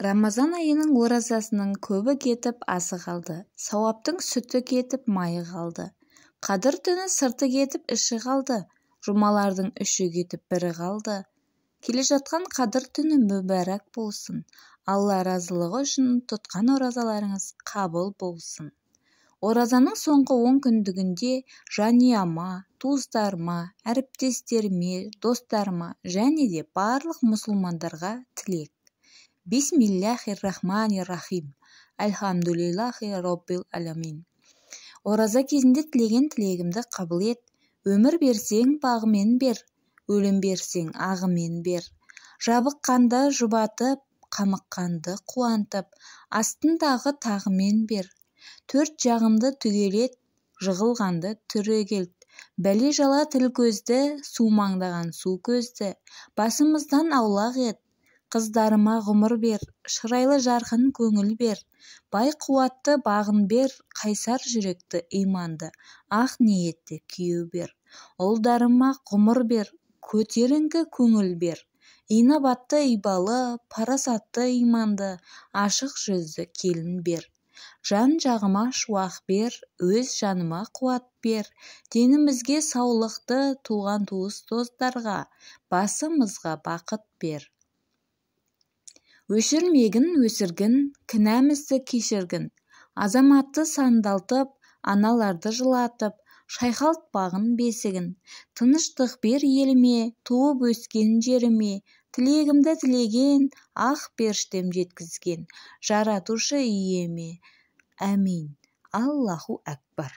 Рамазан айының оразасының көбі кетіп асы қалды, сауаптың сүті кетіп майы қалды. Қадір түні сырты кетіп іші қалды, жұмалардың үші кетіп бірі қалды. Келе жатқан қадір түні мүбәрәк болсын. Алла разылығы үшін тұтқан оразаларыңыз қабыл болсын. Оразаның соңғы 10 күндігінде жанұяма, туыстарыма, әріптестеріме, достарыма және де барлық мұсылмандарға тілек. Бисмиллахир-рахманир-рахим. Альхамдулиллахи роббил аламин. Ораза кезінде тілеген тілегімді қабыл ет. Өмір берсең бағымен бер, өлім берсең ағымен бер. Жабыққанды жұбатып, қамыққанды қуантып, астындағы тағымен бер. 4 жағымды түгелет, жығылғанды түрегелт. Бәле жала тіл көзді, сумаңдаған су көзді. Басымыздан аулақ ет. Қыздарыма ғұмыр бер, шырайлы жарқын көңіл бер. Бай қуатты бағын бер, қайсар жүректі иманды, ақ ниетті күйеу бер. Ұлдарыма ғұмыр бер, көтеріңкі көңіл бер. Инабатты ибалы, парасатты иманды, ашық жүзді келін бер. Жан жағыма шуақ бер, өз жаныма қуат бер. Денімізге саулықты, туған туыс достарға, басымызға бақыт бер. Өшірмегін өсіргін, кінәмізді кешіргін. Азаматты сандалтып, аналарды жылатып, шайқалтпағын бесігін. Тыныштық бер еліме, туып өскен жеріме. Тілегімді тілеген, ақ періштем жеткізген. Жаратушы иеме. Әмин. Аллаху әкбар.